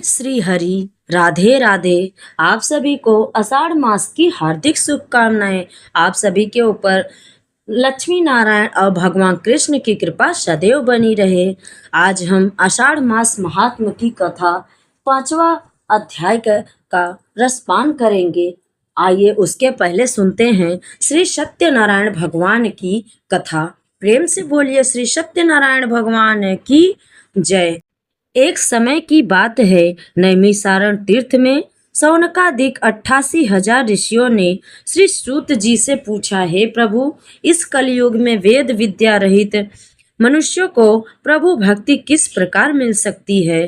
श्री हरि राधे राधे। आप सभी को आषाढ़ मास की हार्दिक शुभकामनाएं। आप सभी के ऊपर लक्ष्मी नारायण और भगवान कृष्ण की कृपा सदैव बनी रहे। आज हम आषाढ़ मास महात्म की कथा 5वां अध्याय का रसपान करेंगे। आइए उसके पहले सुनते हैं श्री सत्यनारायण भगवान की कथा। प्रेम से बोलिए श्री सत्यनारायण भगवान की जय। एक समय की बात है, नैमिषारण्य तीर्थ में शौनकादिक 88,000 ऋषियों ने श्री सूत जी से पूछा, हे प्रभु, इस कलयुग में वेद विद्या रहित मनुष्यों को प्रभु भक्ति किस प्रकार मिल सकती है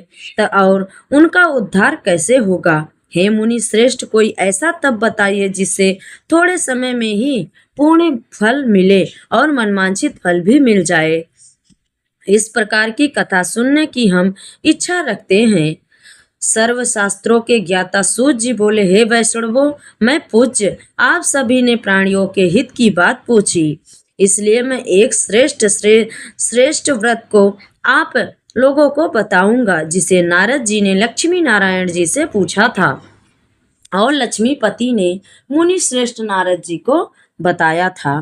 और उनका उद्धार कैसे होगा। हे मुनि श्रेष्ठ, कोई ऐसा तप बताइए जिससे थोड़े समय में ही पूर्ण फल मिले और मनवांछित फल भी मिल जाए। इस प्रकार की कथा सुनने की हम इच्छा रखते हैं। सर्व शास्त्रों के ज्ञाता सूत जी बोले, हे वैष्णवों, मैं पूज्य आप सभी ने प्राणियों के हित की बात पूछी, इसलिए मैं एक श्रेष्ठ व्रत को आप लोगों को बताऊंगा, जिसे नारद जी ने लक्ष्मी नारायण जी से पूछा था और लक्ष्मीपति ने मुनि श्रेष्ठ नारद जी को बताया था।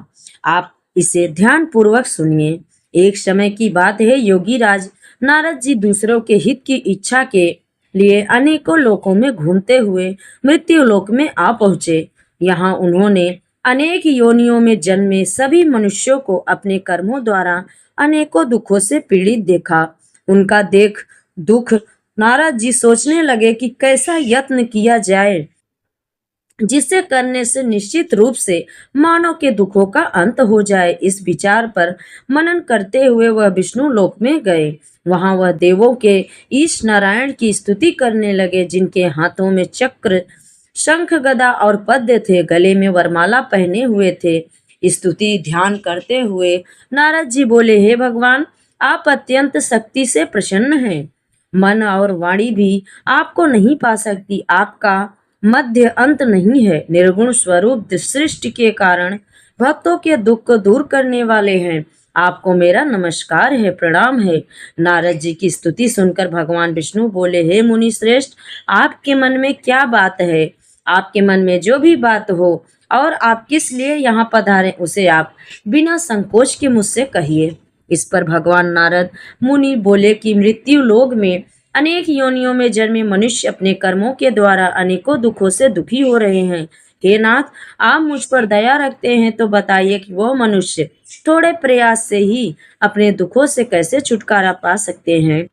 आप इसे ध्यान पूर्वक सुनिए। एक समय की बात है, योगी राज नारद जी दूसरों के हित की इच्छा के लिए अनेकों लोकों में घूमते हुए मृत्यु लोक में आ पहुंचे। यहाँ उन्होंने अनेक योनियों में जन्मे सभी मनुष्यों को अपने कर्मों द्वारा अनेकों दुखों से पीड़ित देखा। उनका देख दुख नारद जी सोचने लगे कि कैसा यत्न किया जाए जिसे करने से निश्चित रूप से मानव के दुखों का अंत हो जाए। इस विचार पर मनन करते हुए वह विष्णु लोक में गए। वहां वह देवों के ईश नारायण की स्तुति करने लगे, जिनके हाथों में चक्र, शंख, गदा और पद्य थे, गले में वरमाला पहने हुए थे। स्तुति ध्यान करते हुए नारद जी बोले, हे भगवान, आप अत्यंत शक्ति से प्रसन्न हैं। मन और वाणी भी आपको नहीं पा सकती। आपका मध्य अंत नहीं है। निर्गुण स्वरूप सृष्टि के कारण भक्तों के दुख को दूर करने वाले हैं। आपको मेरा नमस्कार है, प्रणाम है। नारद जी की स्तुति सुनकर भगवान विष्णु बोले, हे मुनि श्रेष्ठ, आपके मन में क्या बात है? आपके मन में जो भी बात हो और आप किस लिए यहाँ पधारे, उसे आप बिना संकोच के मुझसे कहिए। इस पर भगवान नारद मुनि बोले कि मृत्यु लोक में अनेक योनियों में जन्मे मनुष्य अपने कर्मों के द्वारा अनेकों दुखों से दुखी हो रहे हैं। हे नाथ, आप मुझ पर दया रखते हैं तो बताइए कि वो मनुष्य थोड़े प्रयास से ही अपने दुखों से कैसे छुटकारा पा सकते हैं।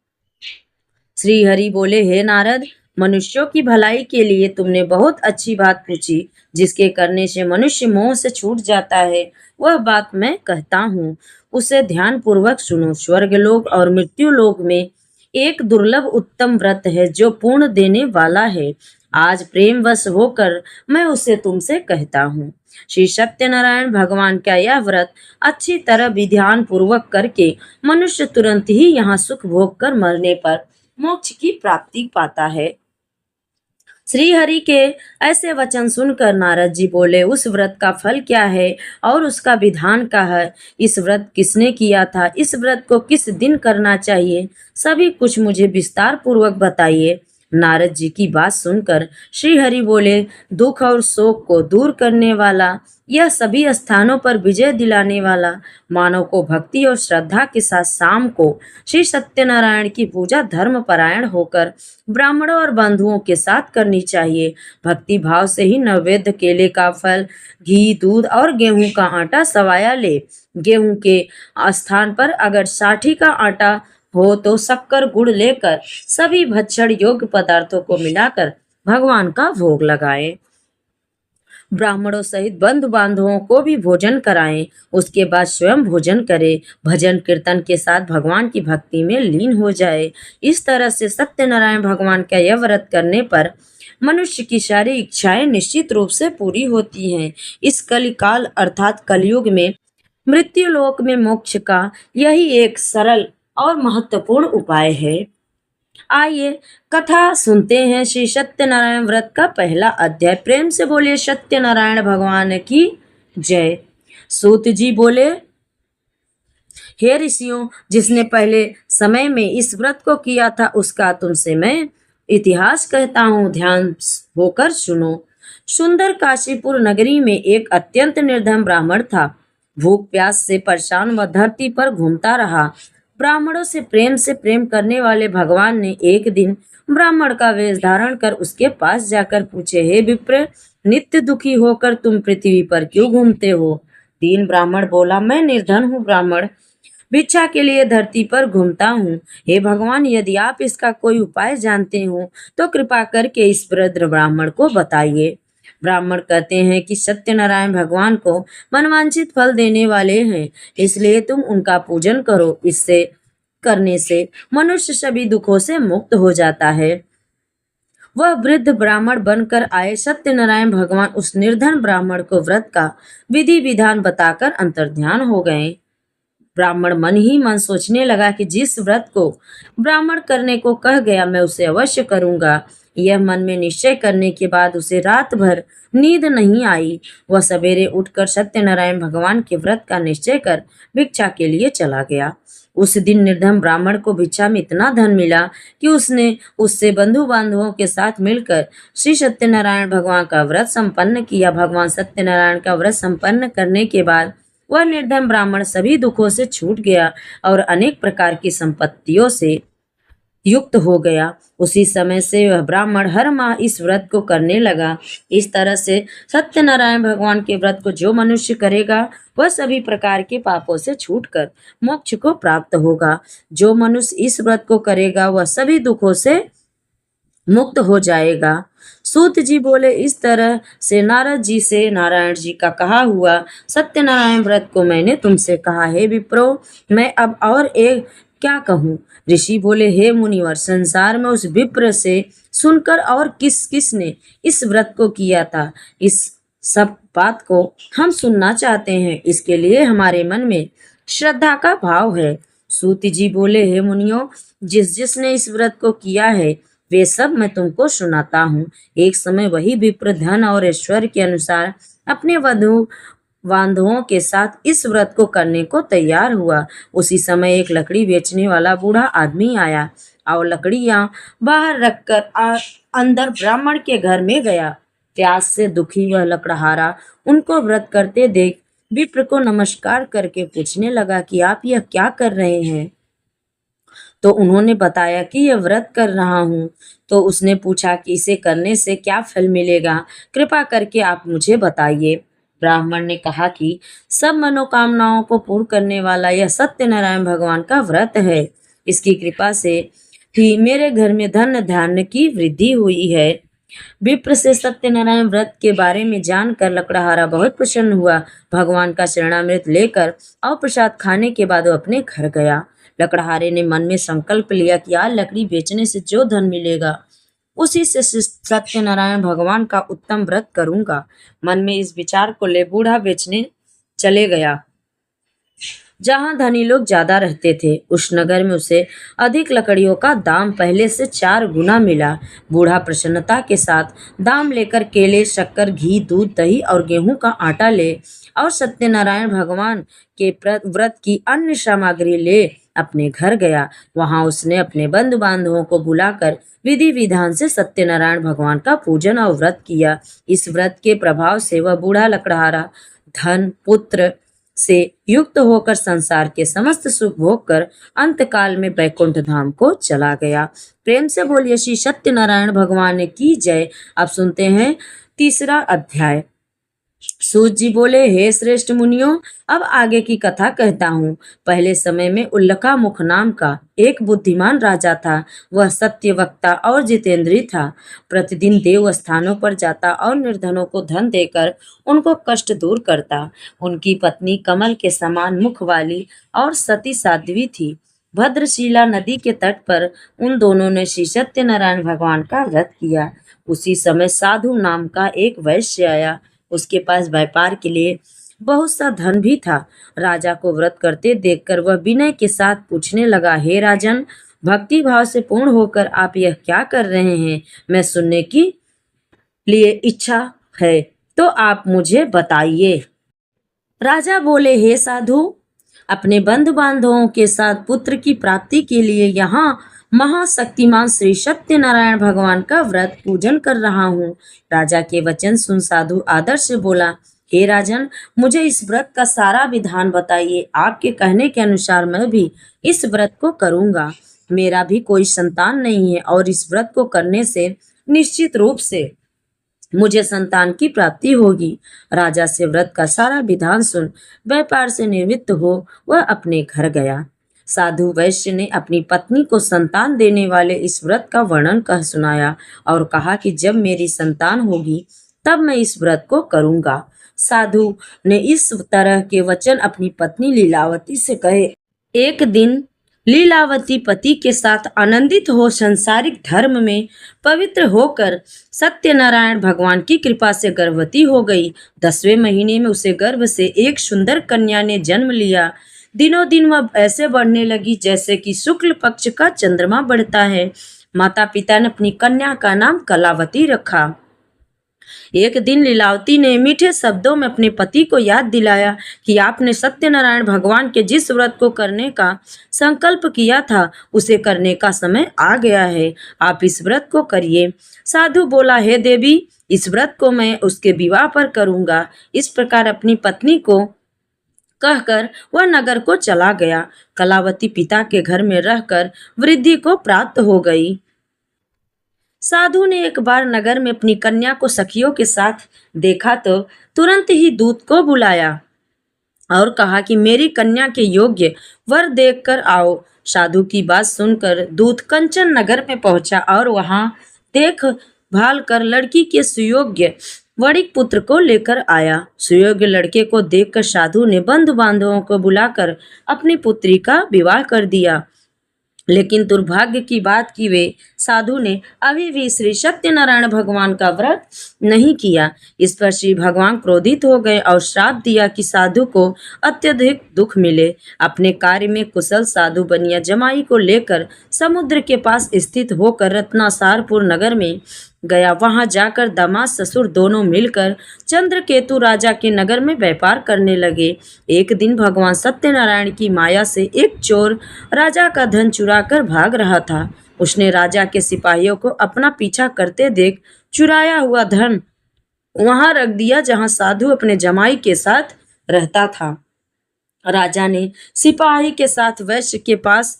श्री हरि बोले, हे नारद, मनुष्यों की भलाई के लिए तुमने बहुत अच्छी बात पूछी। जिसके करने से मनुष्य मोह से छूट जाता है, वह बात मैं कहता हूँ, उसे ध्यान पूर्वक सुनो। स्वर्गलोक और मृत्यु लोक में एक दुर्लभ उत्तम व्रत है जो पूर्ण देने वाला है। आज प्रेमवश होकर मैं उसे तुमसे कहता हूँ। श्री सत्यनारायण भगवान का यह व्रत अच्छी तरह विधान पूर्वक करके मनुष्य तुरंत ही यहाँ सुख भोग कर मरने पर मोक्ष की प्राप्ति पाता है। श्री हरि के ऐसे वचन सुनकर नारद जी बोले, उस व्रत का फल क्या है और उसका विधान क्या है? इस व्रत किसने किया था? इस व्रत को किस दिन करना चाहिए? सभी कुछ मुझे विस्तार पूर्वक बताइए। नारद जी की बात सुनकर श्री हरि बोले, दुख और शोक को दूर करने वाला, यह सभी स्थानों पर विजय दिलाने वाला, मानव को भक्ति और श्रद्धा के साथ शाम को श्री सत्यनारायण की पूजा धर्म परायण होकर ब्राह्मणों और बंधुओं के साथ करनी चाहिए। भक्ति भाव से ही नैवेद्य केले का फल, घी, दूध और गेहूं का आटा सवाया ले। गेहूं के स्थान पर अगर साठी का आटा हो तो शक्कर गुड़ लेकर सभी भक्षण योग्य पदार्थों को मिलाकर भगवान का भोग लगाएं। ब्राह्मणों सहित बंधु बांधवों को भी भोजन कराएं। उसके बाद स्वयं भोजन करे, भजन कीर्तन के साथ भगवान की भक्ति में लीन हो जाए। इस तरह से सत्यनारायण भगवान का यह व्रत करने पर मनुष्य की सारी इच्छाएं निश्चित रूप से पूरी होती हैं। इस कलिकाल अर्थात कलयुग में मृत्यु लोक में मोक्ष का यही एक सरल और महत्वपूर्ण उपाय है। आइए कथा सुनते हैं। श्री सत्यनारायण व्रत का पहला अध्याय। प्रेम से बोलिए सत्यनारायण भगवान की जय। सूत जी बोले, हे ऋषियों, जिसने पहले समय में इस व्रत को किया था उसका तुमसे मैं इतिहास कहता हूँ, ध्यान होकर सुनो। सुंदर काशीपुर नगरी में एक अत्यंत निर्धन ब्राह्मण था। भूख प्यास से परेशान वह धरती पर घूमता रहा। ब्राह्मणों से प्रेम करने वाले भगवान ने एक दिन ब्राह्मण का वेश धारण कर उसके पास जाकर पूछे, हे विप्र, नित्य दुखी होकर तुम पृथ्वी पर क्यों घूमते हो? दीन ब्राह्मण बोला, मैं निर्धन हूँ ब्राह्मण, भिक्षा के लिए धरती पर घूमता हूँ। हे भगवान, यदि आप इसका कोई उपाय जानते हो तो कृपा करके इस वृद्ध ब्राह्मण को बताइए। ब्राह्मण कहते हैं कि सत्यनारायण भगवान को मनवांछित फल देने वाले हैं, इसलिए तुम उनका पूजन करो। इससे करने से मनुष्य सभी दुखों से मुक्त हो जाता है। वह वृद्ध ब्राह्मण बनकर आए सत्यनारायण भगवान उस निर्धन ब्राह्मण को व्रत का विधि विधान बताकर अंतर्ध्यान हो गए। ब्राह्मण मन ही मन सोचने लगा कि जिस व्रत को ब्राह्मण करने को कह गया मैं उसे अवश्य करूंगा। यह मन में निश्चय करने के बाद उसे रात भर नींद नहीं आई। वह सवेरे उठकर सत्यनारायण भगवान के व्रत का निश्चय कर भिक्षा के लिए चला गया। उस दिन निर्धन ब्राह्मण को भिक्षा में इतना धन मिला कि उसने उससे बंधु बांधवों के साथ मिलकर श्री सत्यनारायण भगवान का व्रत संपन्न किया। भगवान सत्यनारायण का व्रत संपन्न करने के बाद वह निर्धन ब्राह्मण सभी दुखों से छूट गया और अनेक प्रकार की संपत्तियों से युक्त हो गया। उसी समय से वह ब्राह्मण हर माह इस व्रत को करने लगा। इस तरह से सत्यनारायण भगवान के व्रत को जो मनुष्य करेगा वह सभी प्रकार के पापों से छूटकर मोक्ष को प्राप्त होगा। जो मनुष्य इस व्रत को करेगा वह सभी दुखों से मुक्त हो जाएगा। सूत जी बोले, इस तरह से नारद जी से नारायण जी का कहा हुआ सत्यनारायण व्रत को मैंने तुमसे कहा। हे विप्रो, मैं अब और एक क्या कहूँ? ऋषि बोले, हे मुनिवर, संसार में उस विप्र से सुनकर और किस किस ने इस व्रत को किया था, इस सब बात को हम सुनना चाहते हैं। इसके लिए हमारे मन में श्रद्धा का भाव है। सूत जी बोले, हे मुनियों, जिसने इस व्रत को किया है वे सब मैं तुमको सुनाता हूँ। एक समय वही विप्र धन और ऐश्वर्य के अनुसार अपने वधु बांधवों के साथ इस व्रत को करने को तैयार हुआ। उसी समय एक लकड़ी बेचने वाला बूढ़ा आदमी आया और लकड़ियां बाहर रखकर अंदर ब्राह्मण के घर में गया। प्यास से दुखी वह लकड़हारा उनको व्रत करते देख विप्र को नमस्कार करके पूछने लगा कि आप यह क्या कर रहे हैं? तो उन्होंने बताया कि यह व्रत कर रहा हूँ। तो उसने पूछा कि इसे करने से क्या फल मिलेगा, कृपा करके आप मुझे बताइए। ब्राह्मण ने कहा कि सब मनोकामनाओं को पूर्ण करने वाला यह सत्यनारायण भगवान का व्रत है। इसकी कृपा से ही मेरे घर में धन धान्य की वृद्धि हुई है। विप्र से सत्यनारायण व्रत के बारे में जानकर लकड़हारा बहुत प्रसन्न हुआ। भगवान का शरणामृत लेकर और प्रसाद खाने के बाद वो अपने घर गया। लकड़हारे ने मन में संकल्प लिया कि आज लकड़ी बेचने से जो धन मिलेगा उसी से सत्यनारायण भगवान का उत्तम व्रत करूंगा। मन में इस विचार को ले बूढ़ा बेचने चले गया। जहां धनी लोग ज्यादा रहते थे उस नगर में उसे अधिक लकड़ियों का दाम पहले से 4 गुना मिला। बूढ़ा प्रसन्नता के साथ दाम लेकर केले, शक्कर, घी, दूध, दही और गेहूं का आटा ले और सत्यनारायण भगवान के व्रत की अन्य सामग्री ले अपने घर गया। वहां उसने अपने बंधु बांधवों को बुलाकर विधि विधान से सत्यनारायण भगवान का पूजन और व्रत किया। इस व्रत के प्रभाव से वह बूढ़ा लकड़हारा धन पुत्र से युक्त होकर संसार के समस्त सुख भोग कर अंतकाल में बैकुंठ धाम को चला गया। प्रेम से बोलिए श्री सत्यनारायण भगवान की जय। अब सुनते हैं 3रा अध्याय। सूत जी बोले, हे श्रेष्ठ मुनियों, अब आगे की कथा कहता हूँ। पहले समय में उल्लका मुख नाम का एक बुद्धिमान राजा था। वह सत्यवक्ता और जितेंद्रिय था। प्रतिदिन देव स्थानों पर जाता और निर्धनों को धन देकर उनको कष्ट दूर करता। उनकी पत्नी कमल के समान मुख वाली और सती साध्वी थी। भद्रशिला नदी के तट पर उन दोनों ने श्री सत्यनारायण भगवान का व्रत किया। उसी समय साधु नाम का एक वैश्य आया। उसके पास व्यापार के लिए बहुत सा धन भी था। राजा को व्रत करते देखकर वह विनय के साथ पूछने लगा, हे राजन, भक्ति भाव से पूर्ण होकर आप यह क्या कर रहे हैं? मैं सुनने की लिए इच्छा है तो आप मुझे बताइए। राजा बोले, हे साधु, अपने बंधु बांधवों के साथ पुत्र की प्राप्ति के लिए यहाँ महाशक्तिमान श्री सत्यनारायण भगवान का व्रत पूजन कर रहा हूँ। राजा के वचन सुन साधु आदर से बोला, हे राजन, मुझे इस व्रत का सारा विधान बताइए। आपके कहने के अनुसार मैं भी इस व्रत को करूँगा। मेरा भी कोई संतान नहीं है और इस व्रत को करने से निश्चित रूप से मुझे संतान की प्राप्ति होगी। राजा से व्रत का सारा विधान सुन व्यापार से निवृत्त हो वह अपने घर गया। साधु वैश्य ने अपनी पत्नी को संतान देने वाले इस व्रत का वर्णन कह सुनाया और कहा कि जब मेरी संतान होगी तब मैं इस व्रत को करूंगा। साधु ने इस तरह के वचन अपनी पत्नी लीलावती से कहे। एक दिन लीलावती पति के साथ आनंदित हो संसारिक धर्म में पवित्र होकर सत्यनारायण भगवान की कृपा से गर्भवती हो गई। 10वें महीने में उसे गर्भ से एक सुंदर कन्या ने जन्म लिया। दिनों दिन वह ऐसे बढ़ने लगी जैसे कि शुक्ल पक्ष का चंद्रमा बढ़ता है। माता पिता ने अपनी कन्या का नाम कलावती रखा। एक दिन लीलावती ने मीठे शब्दों में अपने पति को याद दिलाया कि आपने सत्यनारायण भगवान के जिस व्रत को करने का संकल्प किया था उसे करने का समय आ गया है। आप इस व्रत को करिए। साधु बोला, हे देवी, इस व्रत को मैं उसके विवाह पर करूंगा। इस प्रकार अपनी पत्नी को कहकर वह नगर को चला गया। कलावती पिता के घर में रहकर वृद्धि को प्राप्त हो गई। साधु ने एक बार नगर में अपनी कन्या को सखियों के साथ देखा तो तुरंत ही दूत को बुलाया और कहा कि मेरी कन्या के योग्य वर देखकर आओ। साधु की बात सुनकर दूत कंचन नगर में पहुंचा और वहां देखभाल कर लड़की के सुयोग्य वणिक पुत्र को लेकर आया। सुयोग्य लड़के को देखकर साधु ने बंधु बांधवों को बुलाकर अपनी पुत्री का विवाह कर दिया। लेकिन दुर्भाग्य की बात की वे साधु ने अभी भी श्री सत्यनारायण भगवान का व्रत नहीं किया। इस पर श्री भगवान क्रोधित हो गए और श्राप दिया कि साधु को अत्यधिक दुख मिले। अपने कार्य में कुशल साधु बनिया जमाई को लेकर समुद्र के पास स्थित होकर रत्नासारपुर नगर में गया। वहां जाकर दामाद ससुर दोनों मिलकर चंद्रकेतु राजा के नगर में व्यापार करने लगे। एक दिन भगवान सत्यनारायण की माया से एक चोर राजा का धन चुरा कर भाग रहा था। उसने राजा के सिपाहियों को अपना पीछा करते देख चुराया हुआ धन वहां रख दिया जहां साधु अपने जमाई के साथ रहता था। राजा ने सिपाही के साथ वैश्य के पास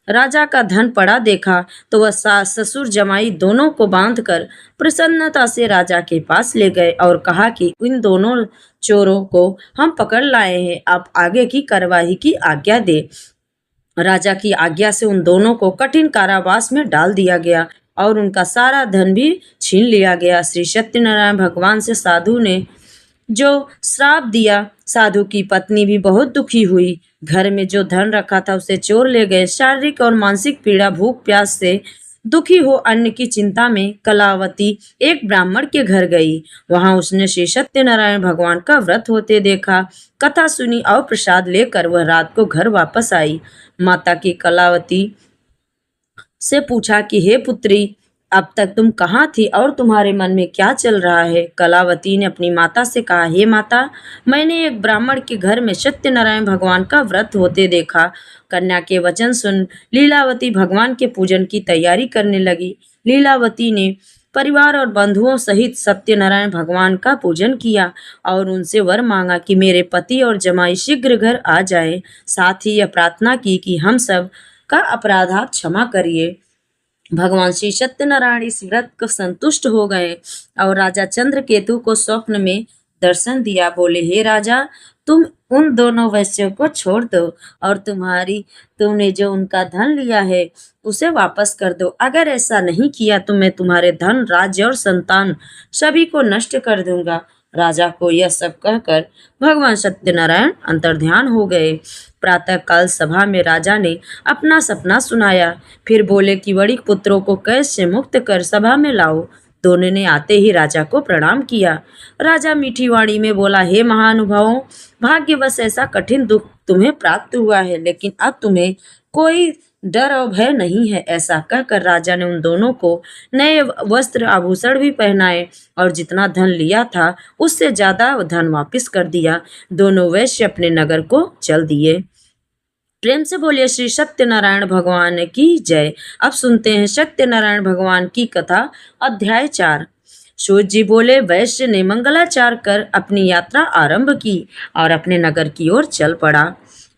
राजा का धन पड़ा देखा तो वह सास ससुर जमाई दोनों को बांधकर प्रसन्नता से राजा के पास ले गए और कहा कि इन दोनों चोरों को हम पकड़ लाए हैं, आप आगे की कार्यवाही की आज्ञा दे। राजा की आज्ञा से उन दोनों को कठिन कारावास में डाल दिया गया और उनका सारा धन भी छीन लिया गया। श्री सत्यनारायण भगवान से साधु ने जो श्राप दिया, साधु की पत्नी भी बहुत दुखी हुई। घर में जो धन रखा था उसे चोर ले गए। शारीरिक और मानसिक पीड़ा, भूख प्यास से दुखी हो अन्न की चिंता में कलावती एक ब्राह्मण के घर गई। वहां उसने श्री सत्यनारायण भगवान का व्रत होते देखा। कथा सुनी और प्रसाद लेकर वह रात को घर वापस आई। माता की कलावती से पूछा कि हे पुत्री, अब तक तुम कहाँ थी और तुम्हारे मन में क्या चल रहा है? कलावती ने अपनी माता से कहा, हे माता, मैंने एक ब्राह्मण के घर में सत्यनारायण भगवान का व्रत होते देखा। कन्या के वचन सुन लीलावती भगवान के पूजन की तैयारी करने लगी। लीलावती ने परिवार और बंधुओं सहित सत्यनारायण भगवान का पूजन किया और उनसे वर मांगा कि मेरे पति और जमाई शीघ्र घर आ जाए। साथ ही यह प्रार्थना की कि हम सब का अपराध आप क्षमा करिए। भगवान श्री सत्यनारायण इस व्रत को संतुष्ट हो गए और राजा चंद्रकेतु को स्वप्न में दर्शन दिया। बोले, हे राजा, तुम उन दोनों वैश्यों को छोड़ दो और तुमने जो उनका धन लिया है उसे वापस कर दो। अगर ऐसा नहीं किया तो मैं तुम्हारे धन, राज्य और संतान सभी को नष्ट कर दूंगा। राजा को यह सब कहकर भगवान सत्यनारायण अंतर्ध्यान हो गए। प्रातः काल सभा में राजा ने अपना सपना सुनाया। फिर बोले कि वणिक पुत्रों को कैद से मुक्त कर सभा में लाओ। दोनों ने आते ही राजा को प्रणाम किया। राजा मीठी वाणी में बोला, हे महानुभावों, भाग्यवश ऐसा कठिन दुख तुम्हें प्राप्त हुआ है, लेकिन अब तुम्हें कोई डर और भय नहीं है। ऐसा कहकर राजा ने उन दोनों को नए वस्त्र आभूषण भी पहनाए और जितना धन लिया था उससे ज्यादा धन वापस कर दिया। दोनों वैश्य अपने नगर को चल दिए। प्रेम से बोलिए श्री सत्यनारायण भगवान की जय। अब सुनते हैं सत्यनारायण भगवान की कथा। अध्याय 4। सूत जी बोले, वैश्य ने मंगलाचार कर अपनी यात्रा आरंभ की और अपने नगर की ओर चल पड़ा।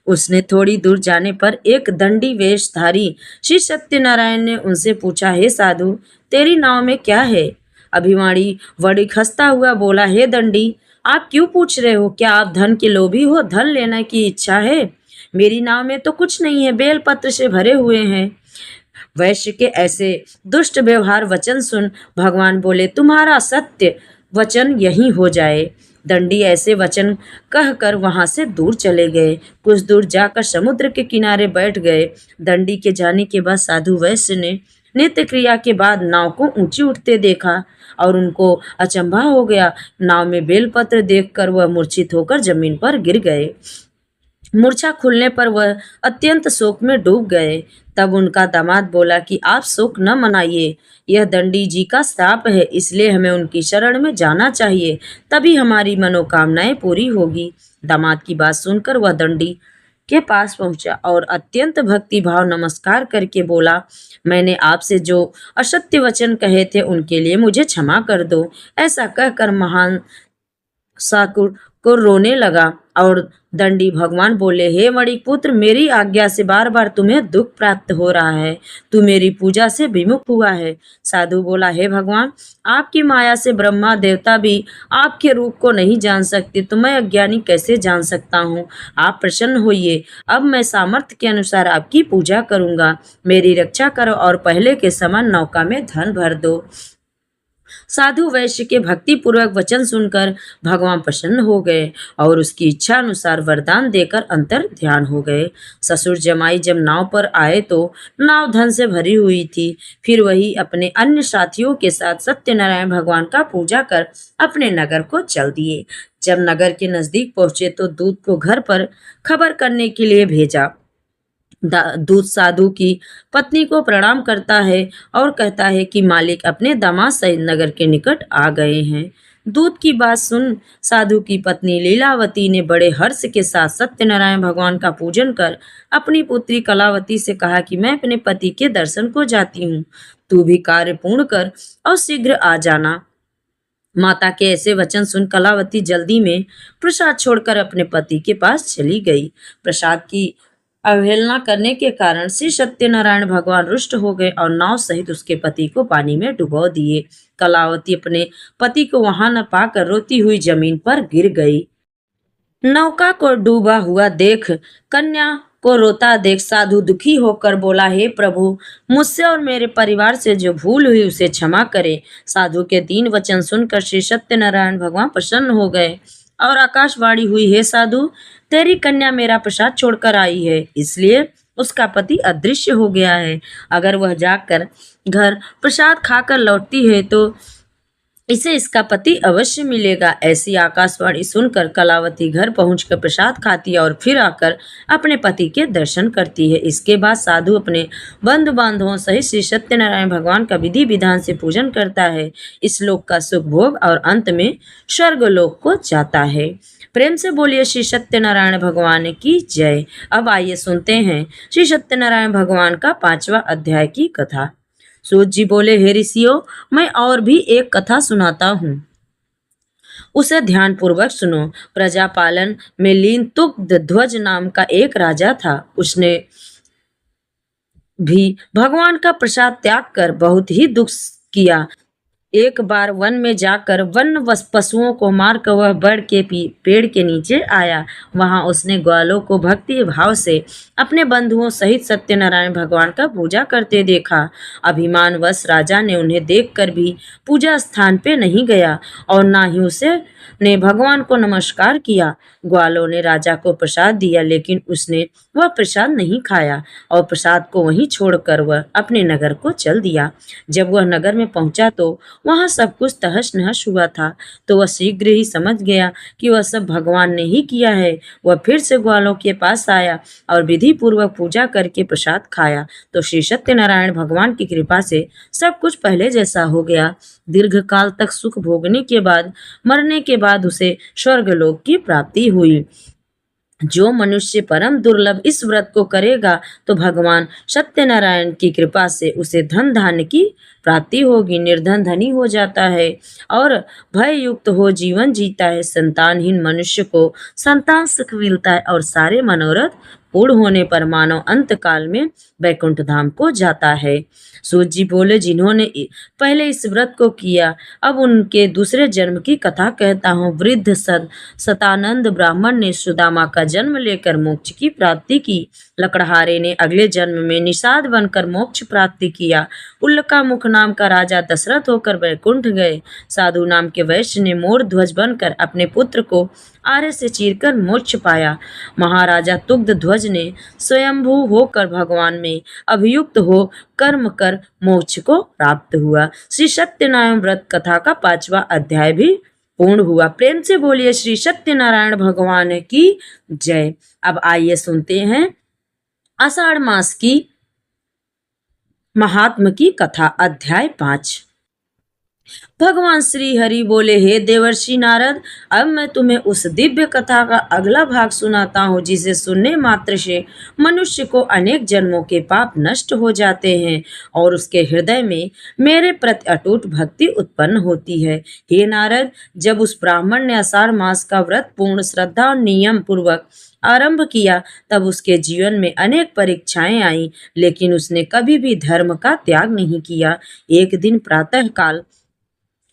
उसने थोड़ी दूर जाने पर एक दंडी वेशधारी श्री सत्यनारायण ने उनसे पूछा, हे साधु, तेरी नाव में क्या है? अभिमानी वणिक हंसता हुआ बोला, हे दंडी, आप क्यों पूछ रहे हो? क्या आप धन के लोभी हो? धन लेने की इच्छा है? मेरी नाव में तो कुछ नहीं है, बेलपत्र से भरे हुए हैं। वैश्य के ऐसे दुष्ट व्यवहार वचन सुन भगवान बोले, तुम्हारा सत्य वचन यही हो जाए। दंडी ऐसे वचन कहकर वहां से दूर चले गए। कुछ दूर जाकर समुद्र के किनारे बैठ गए। दंडी के जाने के बाद साधु वैश्य ने नित्य क्रिया के बाद नाव को ऊंची उठते देखा और उनको अचंभा हो गया। नाव में बेलपत्र देखकर वह मूर्छित होकर जमीन पर गिर गए। मूर्छा खुलने पर वह अत्यंत शोक में डूब गए। तब उनका दामाद बोला कि आप शोक न मनाइए, यह दंडी जी का श्राप है, इसलिए हमें उनकी शरण में जाना चाहिए, तभी हमारी मनोकामनाएं पूरी होगी। दामाद की बात सुनकर वह दंडी के पास पहुंचा और अत्यंत भक्ति भाव नमस्कार करके बोला, मैंने आपसे जो असत्य वचन कहे थे उनके लिए मुझे क्षमा कर दो। ऐसा कहकर महान साकुर को रोने लगा और दंडी भगवान बोले, हे मणिक पुत्र, मेरी आज्ञा से बार बार तुम्हें दुख प्राप्त हो रहा है, तू मेरी पूजा से विमुख हुआ है। साधु बोला, हे भगवान, आपकी माया से ब्रह्मा देवता भी आपके रूप को नहीं जान सकते, तो मैं अज्ञानी कैसे जान सकता हूँ? आप प्रसन्न होइए, अब मैं सामर्थ्य के अनुसार आपकी पूजा करूंगा। मेरी रक्षा करो और पहले के समान नौका में धन भर दो। साधु वैश्य के भक्ति पूर्वक वचन सुनकर भगवान प्रसन्न हो गए और उसकी इच्छा अनुसार वरदान देकर अंतर ध्यान हो गए। ससुर जमाई जब नाव पर आए तो नाव धन से भरी हुई थी। फिर वही अपने अन्य साथियों के साथ सत्यनारायण भगवान का पूजा कर अपने नगर को चल दिए। जब नगर के नजदीक पहुंचे तो दूत को घर पर खबर करने के लिए भेजा। दूत साधु की पत्नी को प्रणाम करता है और कहता है कि मालिक अपने दामाद सहित नगर के निकट आ गए हैं। दूत की बात सुन साधु की पत्नी लीलावती ने बड़े हर्ष के साथ सत्यनारायण भगवान का पूजन कर अपनी पुत्री कलावती से कहा कि मैं अपने पति के दर्शन को जाती हूँ, तू भी कार्य पूर्ण कर और शीघ्र आ जाना। माता के ऐसे वचन सुन कलावती जल्दी में प्रसाद छोड़कर अपने पति के पास चली गई। प्रसाद की अवहेलना करने के कारण श्री सत्यनारायण भगवान रुष्ट हो गए और नाव सहित उसके पति को पानी में डुबो दिए। कलावती अपने पति को वहां न पाकर रोती हुई जमीन पर गिर गई। नौका को डूबा हुआ देख, कन्या को रोता देख साधु दुखी होकर बोला, हे प्रभु, मुझसे और मेरे परिवार से जो भूल हुई उसे क्षमा करे। साधु के 3 वचन सुनकर श्री सत्यनारायण भगवान प्रसन्न हो गए और आकाशवाणी हुई, हे साधु, तेरी कन्या मेरा प्रसाद छोड़कर आई है, इसलिए उसका पति अदृश्य हो गया है। अगर वह जाकर घर प्रसाद खाकर लौटती है तो इसे इसका पति अवश्य मिलेगा। ऐसी आकाशवाणी सुनकर कलावती घर पहुंचकर प्रसाद खाती है और फिर आकर अपने पति के दर्शन करती है। इसके बाद साधु अपने बंधु बांधवों सहित श्री सत्यनारायण भगवान का विधि विधान से पूजन करता है। इस लोक का सुख भोग और अंत में स्वर्ग लोक को जाता है। प्रेम से बोलिए श्री सत्यनारायण भगवान की जय। अब आइए सुनते हैं श्री सत्यनारायण भगवान का 5वां अध्याय की कथा। सूत जी बोले, हे ऋषियों, मैं और भी एक कथा सुनाता हूँ, उसे ध्यान पूर्वक सुनो। प्रजापालन में लीन तुग्ध ध्वज नाम का एक राजा था। उसने भी भगवान का प्रसाद त्याग कर बहुत ही दुख किया। एक बार वन में जाकर वन पशुओं को मारकर वह बड़ के पेड़ के नीचे आया। वहां उसने ग्वालों को भक्ति भाव से अपने बंधुओं सहित सत्यनारायण भगवान का पूजा करते देखा। अभिमानवश राजा ने उन्हें देखकर भी पूजा स्थान पे नहीं गया और ना ही उसे ने भगवान को नमस्कार किया। ग्वालों ने राजा को प्रसाद दिया, लेकिन उसने वह प्रसाद नहीं खाया और प्रसाद को वहीं छोड़कर वह अपने नगर को चल दिया। जब वह नगर में पहुंचा तो वहां सब कुछ तहस नहस हुआ था। तो वह शीघ्र ही समझ गया कि वह सब भगवान ने ही किया है। वह फिर से ग्वालों के पास आया और विधि पूर्वक पूजा करके प्रसाद खाया तो श्री सत्यनारायण भगवान की कृपा से सब कुछ पहले जैसा हो गया। दीर्घ काल तक सुख भोगने के बाद मरने के बाद उसे स्वर्गलोक की प्राप्ति हुई। जो मनुष्य परम दुर्लभ इस व्रत को करेगा तो भगवान सत्यनारायण की कृपा से उसे धन धान्य की प्राप्ति होगी, निर्धन धनी हो जाता है और भय युक्त हो जीवन जीता है। संतानहीन मनुष्य को संतान सुख मिलता है और सारे मनोरथ पूर्ण होने पर मानव अंत काल में वैकुंठ धाम को जाता है। सूत जी बोले, जिन्होंने पहले इस व्रत को किया, अब उनके दूसरे जन्म की कथा कहता हूँ। वृद्ध सतानंद ब्राह्मण ने सुदामा का जन्म लेकर मोक्ष की प्राप्ति की। लकड़हारे ने अगले जन्म में निषाद बनकर मोक्ष प्राप्ति किया। उल्का मुख नाम का राजा दशरथ होकर वैकुंठ गए। साधु नाम के वैश्य ने मोर ध्वज बनकर अपने पुत्र को आरे से चीरकर मोक्ष पाया। महाराजा तुग्ध ध्वज ने स्वयंभू होकर भगवान में अभियुक्त हो कर्म कर मोक्ष को प्राप्त हुआ। श्री सत्यनारायण व्रत कथा का 5वां अध्याय भी पूर्ण हुआ। प्रेम से बोलिए श्री सत्यनारायण भगवान की जय। अब आइए सुनते हैं आषाढ़ मास की महात्म की कथा। अध्याय 5। भगवान श्री हरि बोले, हे देवर्षि नारद, अब मैं तुम्हें उस दिव्य कथा का अगला भाग सुनाता हूँ जिसे सुनने मात्र से मनुष्य को अनेक जन्मों के पाप नष्ट हो जाते हैं और उसके हृदय में मेरे प्रति अटूट भक्ति उत्पन्न होती है। हे नारद, जब उस ब्राह्मण ने आषाढ़ मास का व्रत पूर्ण श्रद्धा और नियम पूर्वक आरंभ किया, तब उसके जीवन में अनेक परीक्षाएं आईं, लेकिन उसने कभी भी धर्म का त्याग नहीं किया। एक दिन प्रातः काल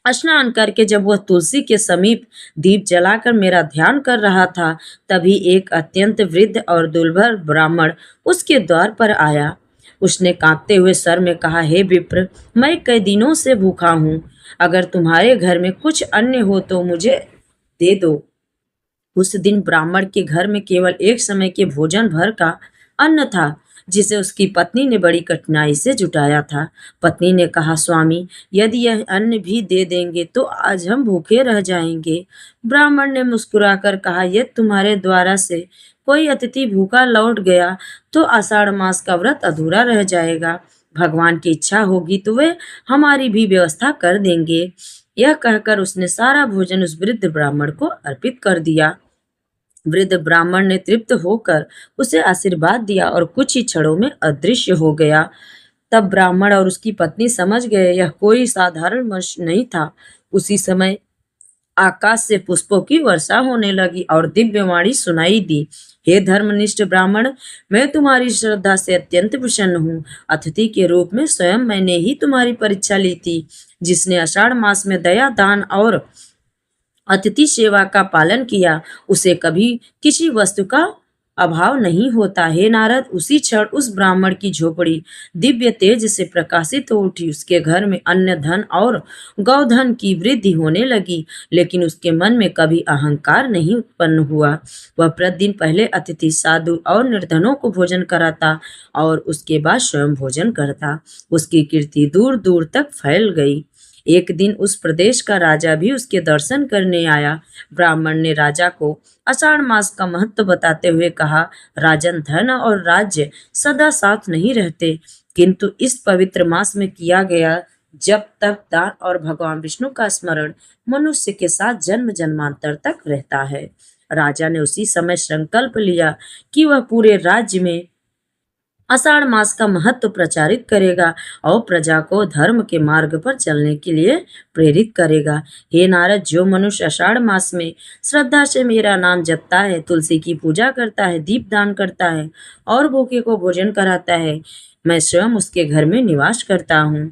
स्नान करके जब वह तुलसी के समीप दीप जलाकर मेरा ध्यान कर रहा था, तभी एक अत्यंत वृद्ध और दुर्बल ब्राह्मण उसके द्वार पर आया। उसने कांपते हुए स्वर में कहा, हे विप्र, मैं कई दिनों से भूखा हूँ। अगर तुम्हारे घर में कुछ अन्न हो तो मुझे दे दो। उस दिन ब्राह्मण के घर में केवल एक समय के भोजन भर का अन्न था, जिसे उसकी पत्नी ने बड़ी कठिनाई से जुटाया था। पत्नी ने कहा, स्वामी, यदि यह अन्न भी दे देंगे तो आज हम भूखे रह जाएंगे। ब्राह्मण ने मुस्कुराकर कहा, यदि तुम्हारे द्वारा से कोई अतिथि भूखा लौट गया तो आषाढ़ मास का व्रत अधूरा रह जाएगा। भगवान की इच्छा होगी तो वे हमारी भी व्यवस्था कर देंगे। यह कहकर उसने सारा भोजन उस वृद्ध ब्राह्मण को अर्पित कर दिया। वृद्ध ब्राह्मण ने तृप्त होकर उसे आशीर्वाद दिया और कुछ ही क्षणों में अदृश्य हो गया। तब ब्राह्मण और उसकी पत्नी समझ गए यह कोई साधारण मनुष्य नहीं था। उसी समय आकाश से पुष्पों की वर्षा होने लगी और दिव्यवाणी सुनाई दी, हे धर्मनिष्ठ ब्राह्मण, मैं तुम्हारी श्रद्धा से अत्यंत प्रसन्न हूँ। अतिथि के रूप में स्वयं मैंने ही तुम्हारी परीक्षा ली थी। जिसने आषाढ़ मास में दया, दान और अतिथि सेवा का पालन किया, उसे कभी किसी वस्तु का अभाव नहीं होता। हे नारद, उसी क्षण उस ब्राह्मण की झोपड़ी दिव्य तेज से प्रकाशित हो उठी। उसके घर में अन्न, धन और गौधन की वृद्धि होने लगी, लेकिन उसके मन में कभी अहंकार नहीं उत्पन्न हुआ। वह प्रतिदिन पहले अतिथि, साधु और निर्धनों को भोजन कराता और उसके बाद स्वयं भोजन करता। उसकी कीर्ति दूर दूर तक फैल गई। एक दिन उस प्रदेश का राजा भी उसके दर्शन करने आया। ब्राह्मण ने राजा को आषाढ़ मास का महत्व बताते हुए कहा, राजन, धन और राज्य सदा साथ नहीं रहते, किंतु इस पवित्र मास में किया गया जब तक दान और भगवान विष्णु का स्मरण मनुष्य के साथ जन्म जन्मांतर तक रहता है। राजा ने उसी समय संकल्प लिया कि वह पूरे राज्य में आषाढ़ मास का महत्व प्रचारित करेगा और प्रजा को धर्म के मार्ग पर चलने के लिए प्रेरित करेगा। हे नारद, जो मनुष्य आषाढ़ मास में श्रद्धा से मेरा नाम जपता है, तुलसी की पूजा करता है, दीप दान करता है और भूखे को भोजन कराता है, मैं स्वयं उसके घर में निवास करता हूँ।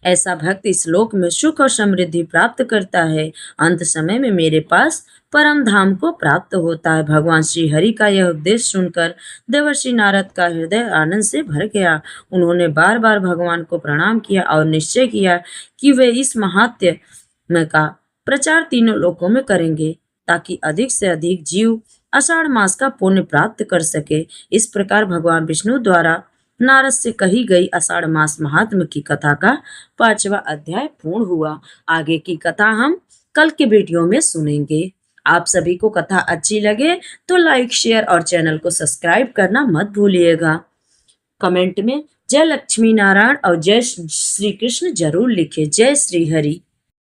ऐसा भक्त इस लोक में सुख और समृद्धि प्राप्त करता है, अंत समय में मेरे पास परम धाम को प्राप्त होता है। भगवान श्री हरि का यह उपदेश सुनकर देवर्षि नारद का हृदय आनंद से भर गया। उन्होंने बार बार भगवान को प्रणाम किया और निश्चय किया कि वे इस महात्म्य का प्रचार तीनों लोकों में करेंगे, ताकि अधिक से अधिक जीव आषाढ़ मास का पुण्य प्राप्त कर सके। इस प्रकार भगवान विष्णु द्वारा नारद से कही गई आषाढ़ मास महात्म्य की कथा का 5वां अध्याय पूर्ण हुआ। आगे की कथा हम कल के वीडियो में सुनेंगे। आप सभी को कथा अच्छी लगे तो लाइक, शेयर और चैनल को सब्सक्राइब करना मत भूलिएगा। कमेंट में जय लक्ष्मी नारायण और जय श्री कृष्ण जरूर लिखे। जय श्री हरि।